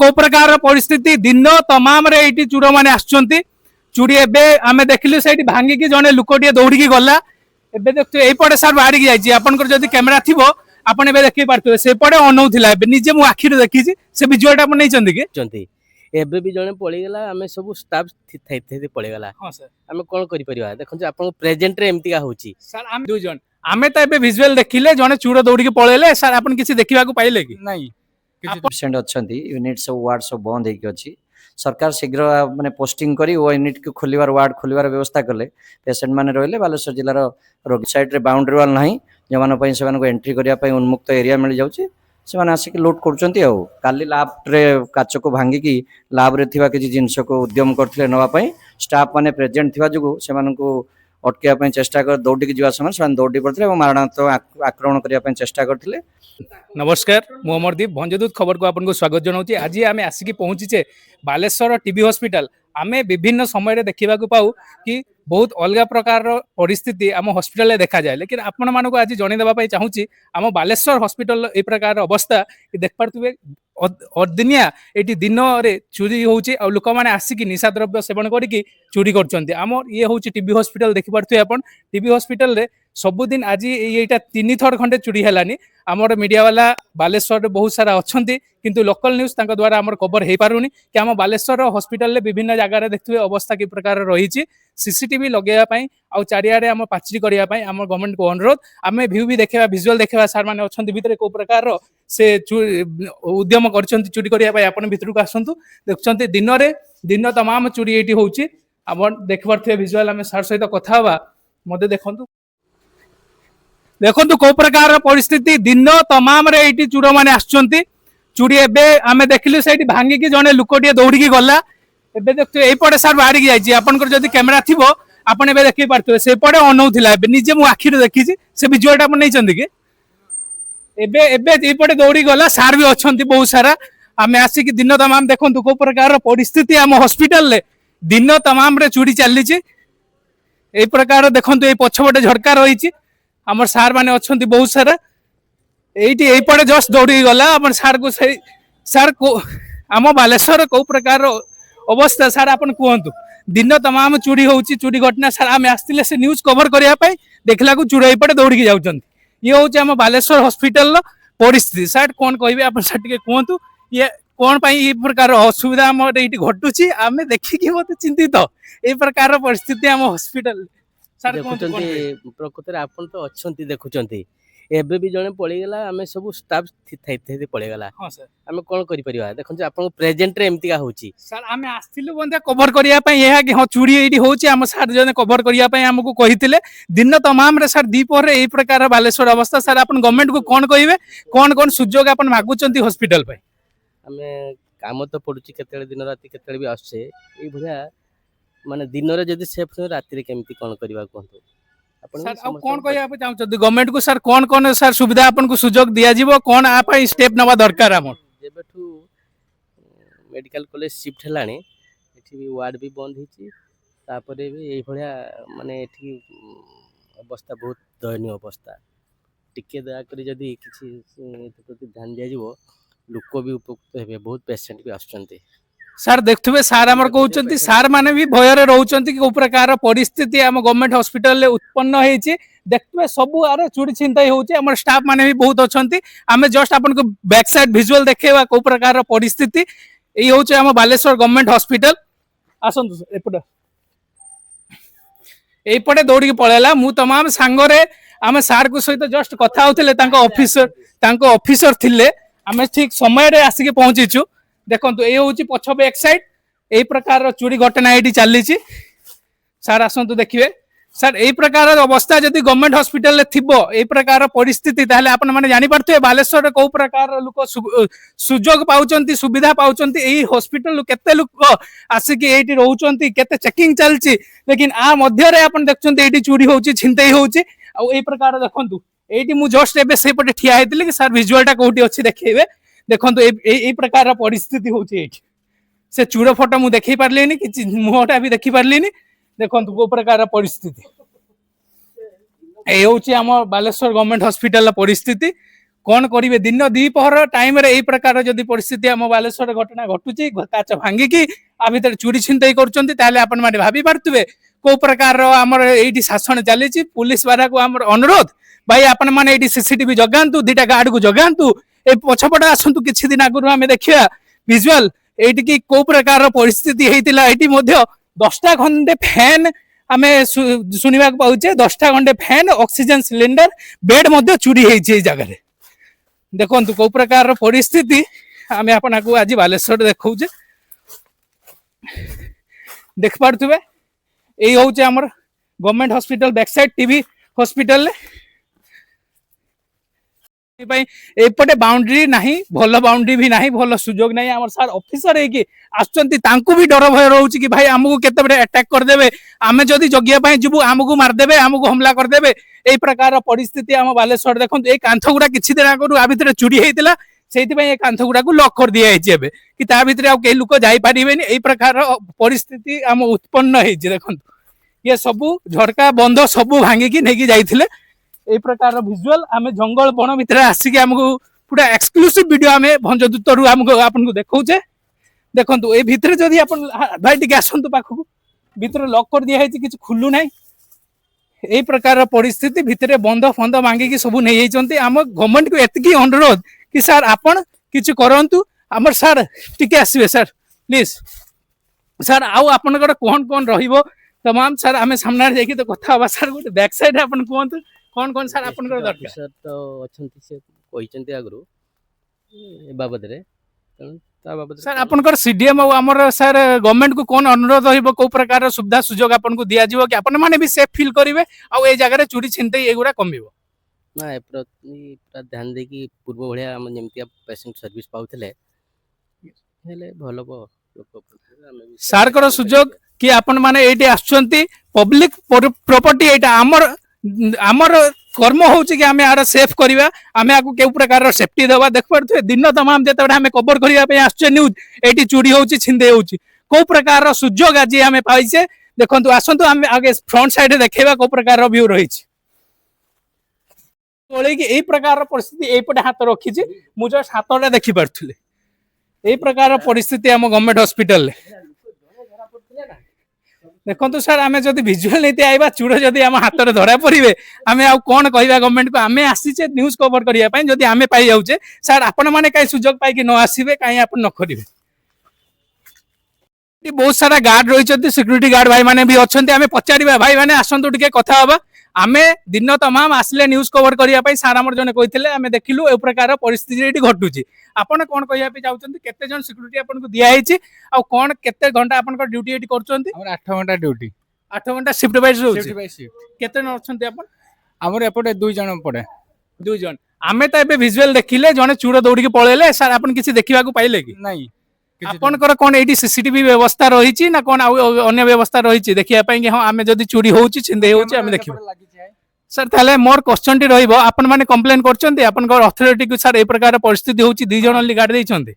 को प्रकार परिस्थिति दिन तमाम रे एटी चूड़ माने आछंती चूड़ी एबे आमे देखिलु सेठी भांगी की जने लुकोटिए दौड़ी की गला एबे देखते एई पड़े सर बाहर की जाइछि आपनकर जदी कैमरा थिबो आपण एबे देखि पारथुबे से पड़े अनौथिला एबे निजे मु आखिर देखिछि से विजुअल टा आपण नै चंदी के चंती एबे भी जने पळी गेला आमे सब स्टाफ थै पळी गेला हां सर आमे कोन करि परिबा देखन आपन प्रेजेंट रे एमती का होची सर आमे दु जन आमे त एबे विजुअल देखिले जने चूड़ दौड़ी के पळेले सर आपण किछि देखिबा को पाइले कि नहीं पेशेंट अच्छी यूनिट सब वार्ड सब बंद होगी सरकार शीघ्र माने पोस्टिंग करी वो यूनिट को खोलिबार वार्ड खोलिबार व्यवस्था कले पेशेंट माने रहले बालेश्वर जिल्लार रोगी साइड रे बाउंड्री वाल नाही जमान पई सेमान को एंट्री करिया पई उन्मुक्त एरिया मिल जाउची सेमान आसिक लूट करचंती आ काली लैब रे काच को भांगी की लैब रे थिबा किछि जिंस को उद्यम करथिले नवा पई स्टाफ माने प्रेजेंट थिबा जुगु सेमान को अटकिया पई चेष्टा कर दौड़ी की जीवा समय सेमान दौड़ी पड़थिले और मारणात्मक आक्रमण करिया पई चेष्टा करथिले। नमस्कार मु अमरदीप भंजदूत खबर को आपन को स्वागत जनाऊँ आज आम आसिक पहुँचीचे बालेश्वर टीबी हॉस्पिटल आम विभिन्न समय देखा पाऊ कि बहुत अलग प्रकार परिस्थिति आम हॉस्पिटल देखा जाए लेकिन आपण मानक आज जनईदेवाई चाहूँगी आम बालेश्वर हॉस्पिटल ए प्रकार अवस्था देख पारे अदिनिया ये दिन में चोरी होची और लोक मैंने आसिक निशा द्रव्य सेवन करके चोरी कर ये हूँ टीबी हॉस्पिटल देखिपे आप टीबी हॉस्पिटल रे सबुदिन आज यहाँ 3 थर खंडे चोरी है आमर मीडिया वाला बालेश्वर बहुत सारा अच्छा किंतु लोकल न्यूज द्वारा आमर कवर हो पारुनी कि आम बालेश्वर हॉस्पिटल विभिन्न जगार देखते अवस्था कि प्रकार रही सीसीटीवी लगेवाई आउ चारिआडे आम पाचरी करने आम गवर्नमेंट को अनुरोध आम व्यू भी देखा विजुअल देखा सार मैंने अच्छा भितर को प्रकार से उद्यम कर चोरी करने आप भितर को आसतु देखुं दिन तमाम चोरी ये होची देखिपे विजुअल आम सार सहित कथा मत देखु देखो को प्रकार परिस्थिति दिन तमाम रे एटी चूड़ माने आछंती चूड़ी एबे आमे देखिलु सेठी भांगी की जने लुकोटिए दौड़ी की गला एबे देखते एई पड़े सर बाहर की जाइछि आपनकर जदी कैमरा थिबो आपण एबे देखि पारथुबे से पड़े अनौथिला एबे निजे मु आखिर देखिछि से विजुअल टा आपण नै चंदी के एबे एबे एई पड़े दौड़ी गला सार भी अछंती बहुत सारा आमे आसी कि दिन तमाम देखंतु को प्रकार परिस्थिति आम हॉस्पिटल ले दिन तमाम रे चोरी चलीछि एई प्रकार देखंतु एई पछपटे झटका रहिछि आमर सार माने अच्छी बहुत सारा ये पड़े जस्ट दौड़ी गला सार को सार को आम बालेश्वर कौ प्रकार अवस्था सार आपन कहतु दिन तमाम चोरी होची चोरी घटना सार आम आसते से न्यूज कवर करने देखला को चूड़ा पड़े दौड़ी की जाऊँ ये हूँ आम बालेश्वर हॉस्पिटल परिस्थिति सार कौन कहे आप कहतु ये कौन ये प्रकार असुविधा आम ये घटुची आम देखिकी मत चिंतित ये प्रकार परिस्थिति आम हॉस्पिटल प्रकृत आपन तो अच्छी देखुंत एबे भी जने पळी गेला आमे सब स्टाफ थै पळी गेला हां सर आमे कोन करि परिबा देखन जे आपन प्रेजेंट रे एमती का होची सर आमे आस्थिलु बंदा कवर करिया पय यहा कि हां चूड़ी एडी होची हम सर जने कवर करिया पय हमकु कहितिले दिन तमाम रे सर दीपर रे ए प्रकार बालेश्वर अवस्था सर आपन गवर्नमेंट को कोन कहिबे कोन कोन सुजोग आपन मागुचंती हॉस्पिटल पय आमे काम तो पडुची केतेले दिन राती केतेले भी आछे ए भलिया माने दिन रे जदी सेफ राती रे केमती कोन करबा कोंतो सर अब कौन कहिया पे चाहू गवर्नमेंट को सर कौन कौन सर सुविधा आपन को सुजोग दिया जीवो कौन आप स्टेप नवा दरकार हमर जेबेठू मेडिकल कॉलेज शिफ्ट हलानी एठी भी वार्ड भी बंद हिची तापरे भी एई भलिया माने एठी अवस्था बहुत दयनीय अवस्था टिके दया करी जदी किछि प्रति ध्यान दिया जीवो लोक भी उपयुक्त हेबे बहुत पेशेंट भी आछंती सर देखुवे सार आमर कहउचंती सार माने भी भय रे रहउचंती कि प्रकार परिस्थिति आम गवर्नमेंट हॉस्पिटल ले उत्पन्न हेची देखुवे सब आरे चोरी चिंता होची हमर स्टाफ माने भी बहुत अछंती आमे जस्ट आपन को बैक साइड विजुअल देखेबा को प्रकार परिस्थिति एई होची आम बालेश्वर गवर्नमेंट हॉस्पिटल आसंतु एपटे एई पटे दौड़ी के पळेला मु तमाम सांगरे आमे सार को सहित जस्ट कथा होतले तांको ऑफिसर थिले आमे ठीक समय रे आसी के पहुंचीचु देखो ये हूँ पछ बैक साइड यही प्रकार चोरी घटना ये चली सार आसतु देखिए सर यही प्रकार अवस्था जदि गवर्नमेंट हॉस्पिटल थिबो यही प्रकार परिस्थिति ताहले आपण माने जानि पारथि बालेश्वर को प्रकार लोक सुजोग पाउचंती सुविधा पाउचंती एही हॉस्पिटल केते लोक आसिक एठी रहउचंती केते चेकिंग चलची लेकिन आ मध्य रे आपण देखचंती एठी चोरी होउची छिनतई होउची आ एही प्रकार देखंतु एठी मु जस्ट एबे से पटे ठिया हेतिले कि सर विजुअल टा कोठी अछि देखैबे देखो ए प्रकार परिस्थिति होची से चूड़ फोटो मु देखी पारलिनी कि मुहटा भी देखी पारलिनी देखो को प्रकार परिस्थिति ए होची हम बालेश्वर गवर्नमेंट हॉस्पिटल परिस्थिति कौन करेंगे दिन द्विपहर टाइम रे यही प्रकार जदि परिस्थिति आम बालेश्वर घटना घटुची काच भांगिकी आ भितर चूरी छिनतई कर आपण मैंने भाभी पारे को प्रकार आमर ये शासन चली पुलिस वाला को आम अनुरोध भाई आपण मैंने ये सीसीटीवी जगातु दीटा गार्ड को जगातु ए पछपटे आसतु किछि दिन आगु आम देखा विजुआल ये को प्रकार परिस्थिति होता ये 10टा खंडे फैन आम शुणा पाचे 10टा खंडे फैन ऑक्सीजन सिलिंडर बेड मध्य चोरी होती जगह देखो को प्रकार परिस्थिति आम आपन को आज बालेश्वर देखौचे देख पारे यही हूँ आमर government hospital back side TV hospital एपटे बाउंड्री नहीं भल बाउंड्री भी नहीं भल सुजोग नहीं आम सार ऑफिसर है आसुँच भी डर भय रोचे कि भाई आमको केते अटैक करदे आम जदि जगिया जीवु आमको मारदेवे आमको हमला करदे यही प्रकार परिस्थिति आम बालेश्वर देखो ये कांथ गुड़ा किसी दिन आगु आ भितर चोरी होता से कांथ गुड़ा को लॉक कर दिया कि ता भितर आउ कई लोक जापारे यही प्रकार परिस्थिति आम उत्पन्न हो देखो ये सबू झरका बंध सबू भांगिकी नहीं जाइए यही प्रकार विजुअल आम जंगल बण भितर आसिक आमको पूरा एक्सक्लूसिव वीडियो आम भंजदूत रु आमको आपको देखौचे देखो ये भितर जदि अपन भाई टिके आसतु पाखक भितर लॉक कर दिया किसी खुलू ना यही प्रकार परिस्थिति भितर बंध फंद भांगिकी सब नहीं आम गवर्नमेंट को एति अनुरोध कि सार आपण किसी करंतु आमर सार टिके आसबे सार प्लीज सार आउ आपनकर कौन कौन रहिबो तमाम सार आम सामने जाकि तो कथा हवा सार गोटे बैक साइड आपन कहतु कौन कौन सार आपनकर दरकार सर तो अछंती से कहिसंती आगु ए बाबद रे ता बाबद सर आपनकर सीडीएम और आमर सर गवर्नमेंट को कौन अनुरोध रहिबो को प्रकार सुविधा सुजोग आपन को दिया जिवो कि आपन माने भी सेफ फील करिवे आ ए जगह रे चोरी छिनतई एगुरा कमिवो ना प्रति पूरा ध्यान दे कि पूर्व भलिया हम जेमतिया पेशेंट सर्विस पाउथले हेले भलो लोक सार कर सुजोग कि आपण माने एटी आछंती पब्लिक प्रॉपर्टी एटा आमर आमर कर्म होची कि आमे आर सेफ करिवा आमे आकु केउ प्रकार रो सेफ्टी देवा देख परथु दिन तमाम जेतबडा आमे कवर करिया पे आछे न्यूज एटी चोरी होची छिंदे होची को प्रकार रो सुजोग आज आमे पाइसे देखंतु आसंतु आमे आगे फ्रंट साइड देखेबा को प्रकार रो व्यू रहिछि तोले कि एई प्रकार रो परिस्थिति एई पटे हाथ रखिछि मु जस्ट हाथटा देखि परथुले एई प्रकार रो परिस्थिति आम गवर्नमेंट हॉस्पिटल देखो सर आम जब भिजुआल नहीं आइबा चूड़ जदि आम हाथ में धरा पड़े आम आउ कौन कहवा गवर्नमेंट को आम आसीचे न्यूज कवर करने जदि आम पाई जाऊे सर आपण मैंने कहीं सुजोग पाई न आसबे कहीं आप न करेंगे बहुत सारा गार्ड रही सिक्यूरीटी गार्ड भाई मैंने भी अच्छा आम पचार भाई मैंने आसतु टे कथा हवा आम दिन तमाम आसिले न्यूज कवर करने सार आम जन कहते आम देखिलु ए प्रकार परिस्थिति घटुची आपन कौन कहते चाहते केते जन सिक्यूरीटी आपको दिखाई आ कौन केते घंटा आपन ड्यूटी एटी करछंती हमर 8 घंटा ड्यूटी 8 घंटा शिफ्ट वाइज रहउची शिफ्ट बाय शिफ्ट केते जन अछंती आपन हमर एपटे 2 जण पड़े 2 जन आमे त एबे विजुअल देखिले जने चूड़ दौड़ी के पळेले सर आपन किछि देखिबा को पाइले कि नहीं आपनकर कौन एटी सीसीटीवी व्यवस्था रही ना कौन अन्य व्यवस्था रही देखिया कि हाँ आम जदि चोरी होउची छिंदे होउची आम देखिबा सर ताले मोर क्वेश्चन टी रहिबो आपन माने कंप्लेन करचंती आपनकर अथॉरिटी को सर ए प्रकार परिस्थिति होउची 2 जण ओनली गार्ड देइचंती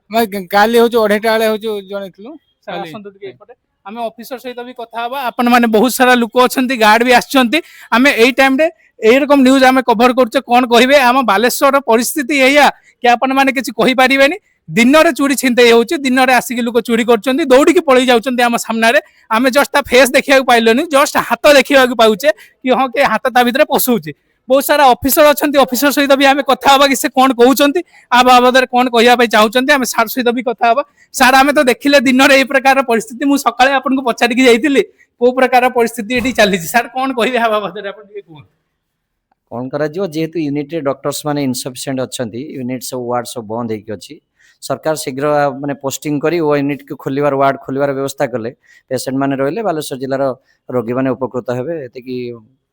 मैं काली होचो 2:30 वाले होचो जणेतलु सर आसंतु टिके एपटे आमे ऑफिसर सहित भी कथा हबा आपन माने बहुत सारा लोक अछंती गार्ड भी आछंती आमे एई टाइम रे एई रकम न्यूज आमे कवर करछे कौन कहिबे आम बालेश्वर परिस्थिति एया कि आपन माने किछि कहि परिबेनी दिन में चोरी छिनतई होची दिन में आसिक लोक चोरी कर दौड़ी पलि जाउछंती आम सामने आम जस्ट ता फेस देखा पाइलनि जस्ट हाथ देखा पाउचे कि हाँ के हाथ ता भितर पशुची बहुत सारा ऑफिसर अच्छा ऑफिसर सहित भी आम कथा हवा कि से कौन कहते आ बाबद कौन कहवाई चाहते आम सार सहित भी कथा हवा सार आम तो देखिले दिन में यही प्रकार परिस्थिति मुझे सकाଳେ आपको पचारिकी जाइली को प्रकार परिस्थिति ये चली सार कौन कहे आ बाबद कौन करा जेहेतु यूनिट डॉक्टर्स माने इनसफिशिएंट अच्छी यूनिट सब वार्ड सब बंद होगी सरकार शीघ्र माने पोस्टिंग करी वो यूनिट को खोलिबार वार्ड खोलिबार व्यवस्था कले पेशेंट माने रहिले बालेश्वर जिलार रोगी माने उपकृत हेबे एतिकी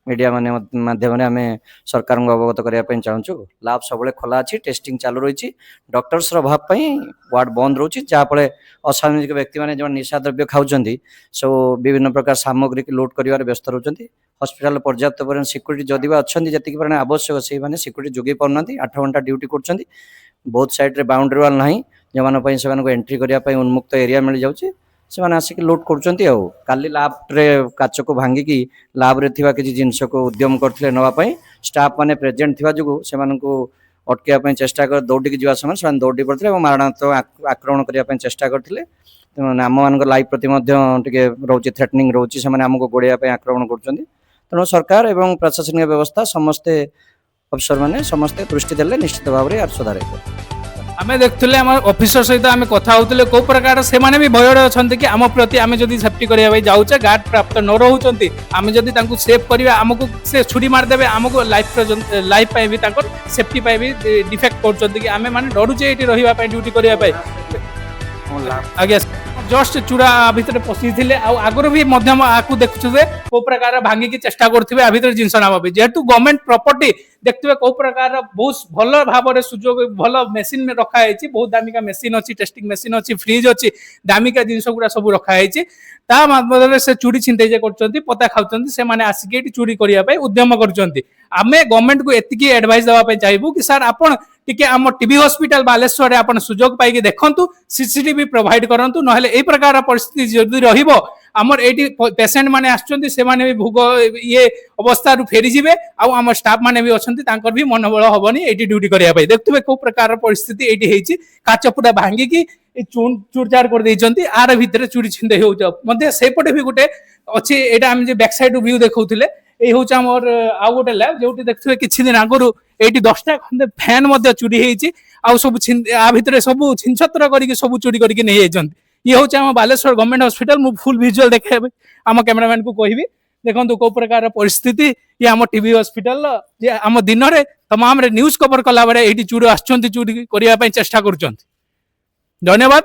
मीडिया माने माध्यम आम सरकार को अवगत करने चाहूँ लैब सब खोला अच्छी टेस्टिंग चालू रही डॉक्टर्स अभाव वार्ड बंद रोचे जहाँफल असामाजिक व्यक्ति मैंने जो निशा द्रव्य खाऊँ सब विभिन्न प्रकार सामग्री की लोड कर व्यस्त रोचे हॉस्पिटल पर्याप्त परिमाण सिक्यूरीटी जदि अच्छा जी परिमाण आवश्यक से सिक्यूरीटी जोगे पाना 8 घंटा ड्यूटी कर बहुत साइड रे बाउंड्री वाल ना जो एंट्री करने उन्मुक्त एरिया मिल जाऊँगी से आसिक लोड कर लैब रे काच को भांगिकी लैब रे थिबा किसी जिनस को उद्यम करथिले नवा पई स्टाफ माने प्रेजेंट थिबा जुगु से ଅଟକିବା ପାଇଁ ଚେଷ୍ଟା କରି ଦୌଡ଼ିକି ଯିବା ସମୟରେ ସେମାନେ ଦୌଡ଼ି ପଡ଼ିଥିଲେ ଏବଂ ମାରଣାତ୍ମକ ଆକ୍ରମଣ କରିବା ପାଇଁ ଚେଷ୍ଟା କରିଥିଲେ। ତେଣୁ ଆମମାନଙ୍କ ଲାଇଫ୍ ପ୍ରତି ମଧ୍ୟ ଟିକେ ରହୁଛି ଥ୍ରେଟନିଂ ରହୁଛି, ସେମାନେ ଆମକୁ ଗୋଡ଼େଇବା ପାଇଁ ଆକ୍ରମଣ କରୁଛନ୍ତି। ତେଣୁ ସରକାର ଏବଂ ପ୍ରଶାସନିକ ବ୍ୟବସ୍ଥା ସମସ୍ତେ ଅଫିସର ମାନେ ସମସ୍ତେ ଦୃଷ୍ଟି ଦେଲେ ନିଶ୍ଚିତ ଭାବରେ ଏହାର ସୁଧାର ହେବ। ଆମେ ଦେଖୁଥିଲେ ଆମ ଅଫିସର ସହିତ ଆମେ କଥା ହଉଥିଲେ କୋଉ ପ୍ରକାର ସେମାନେ ବି ଭୟରେ ଅଛନ୍ତି କି ଆମ ପ୍ରତି ଆମେ ଯଦି ସେଫ୍ଟି କରିବା ପାଇଁ ଯାଉଛେ ଗାର୍ଡ ପ୍ରାପ୍ତ ନ ରହୁଛନ୍ତି, ଆମେ ଯଦି ତାଙ୍କୁ ସେଭ୍ କରିବା ଆମକୁ ସେ ଛୁରୀ ମାରିଦେବେ, ଆମକୁ ଲାଇଫ ପାଇଁ ବି ତାଙ୍କର ସେଫ୍ଟି ପାଇଁ ବି ଡିଫେକ୍ଟ କରୁଛନ୍ତି କି ଆମେ ମାନେ ଡରୁଛେ ଏଠି ରହିବା ପାଇଁ ଡ୍ୟୁଟି କରିବା ପାଇଁ। ଆଜ୍ଞା ଜଷ୍ଟ ଚୂଡ଼ା ଭିତରେ ପଶିଥିଲେ ଆଉ ଆଗରୁ ବି ମଧ୍ୟ ଆକୁ ଦେଖୁଥିବେ କୋଉ ପ୍ରକାର ଭାଙ୍ଗିକି ଚେଷ୍ଟା କରୁଥିବେ ଆ ଭିତରେ ଜିନିଷ ନେବା ପାଇଁ। ଯେହେତୁ ଗଭର୍ଣ୍ଣମେଣ୍ଟ ପ୍ରପର୍ଟି ଦେଖୁଥିବେ କୋଉ ପ୍ରକାର ବହୁତ ଭଲ ଭାବରେ ସୁଯୋଗ ଭଲ ମେସିନ ରଖା ହେଇଛି, ବହୁତ ଦାମିକା ମେସିନ ଅଛି, ଟେଷ୍ଟିଂ ମେସିନ ଅଛି, ଫ୍ରିଜ ଅଛି, ଦାମିକା ଜିନିଷ ଗୁଡା ସବୁ ରଖା ହେଇଛି। ତା ମାଧ୍ୟମରେ ସେ ଚୁଡ଼ି ଛିଣ୍ଡେଇ ଯେ କରୁଛନ୍ତି, ପତା ଖାଉଛନ୍ତି, ସେମାନେ ଆସିକି ଏଠି ଚୁରି କରିବା ପାଇଁ ଉଦ୍ୟମ କରୁଛନ୍ତି। ଆମେ ଗଭର୍ଣ୍ଣମେଣ୍ଟକୁ ଏତିକି ଆଡଭାଇସ ଦେବା ପାଇଁ ଚାହିଁବୁ କି ସାର୍ ଆପଣ ଟିକେ ଆମ ଟିବି ହସ୍ପିଟାଲ ବାଲେଶ୍ୱରରେ ଆପଣ ସୁଯୋଗ ପାଇକି ଦେଖନ୍ତୁ, ସିସିଟିଭି ପ୍ରୋଭାଇଡ କରନ୍ତୁ, ନହେଲେ এই ପ୍ରକାର ପରିସ୍ଥିତି ଯଦି ରହିବ ଆମର ଏଇଠି ପେସେଣ୍ଟ ମାନେ ଆସୁଛନ୍ତି ସେମାନେ ବି ଭୋଗ ଇଏ ଅବସ୍ଥାରୁ ଫେରିଯିବେ ଆଉ ଆମ ଷ୍ଟାଫ ମାନେ ବି ଅଛନ୍ତି ତାଙ୍କର ବି ମନୋବଳ ହବନି ଏଇଠି ଡ୍ୟୁଟି କରିବା ପାଇଁ। ଦେଖୁଥିବେ କୋଉ ପ୍ରକାର ପରିସ୍ଥିତି ଏଇଠି ହେଇଛି, କାଚ ପୁରା ଭାଙ୍ଗିକି ଚୁରଚାର କରିଦେଇଛନ୍ତି, ଆର ଭିତରେ ଚୁରି ଛିଣ୍ଡେଇ ହଉଛି। ମଧ୍ୟ ସେପଟେ ବି ଗୋଟେ ଅଛି, ଏଇଟା ଆମେ ଯେ ବ୍ୟାକ୍ ସାଇଡ ଭିଉ ଦେଖଉଥିଲେ, ଏଇ ହଉଛି ଆମର ଆଉ ଗୋଟେ ଲ୍ୟାବ ଯୋଉଠି ଦେଖୁଥିବେ କିଛି ଦିନ ଆଗରୁ ଏଇଠି 10ଟା ଖଣ୍ଡେ ଫ୍ୟାନ ମଧ୍ୟ ଚୁରି ହେଇଛି ଆଉ ସବୁ ଆ ଭିତରେ ସବୁ ଛିନଛତ୍ର କରିକି ସବୁ ଚୁରି କରିକି ନେଇଯାଇଛନ୍ତି। ଇଏ ହଉଛି ଆମ ବାଲେଶ୍ୱର ଗଭର୍ଣ୍ଣମେଣ୍ଟ ହସ୍ପିଟାଲ। ମୁଁ ଫୁଲ ଭିଜୁଆଲ ଦେଖେଇବି ଆମ କ୍ୟାମେରାମ୍ୟାନକୁ କହିବି, ଦେଖନ୍ତୁ କୋଉ ପ୍ରକାର ପରିସ୍ଥିତି ଇଏ ଆମ ଟିବି ହସ୍ପିଟାଲ ଯେ ଆମ ଦିନରେ ତମାମରେ ନ୍ୟୁଜ କଭର କଲା ବେଳେ ଏଇଠି ଚୁରି ଆସୁଛନ୍ତି, ଚୁରି କରିବା ପାଇଁ ଚେଷ୍ଟା କରୁଛନ୍ତି। ଧନ୍ୟବାଦ।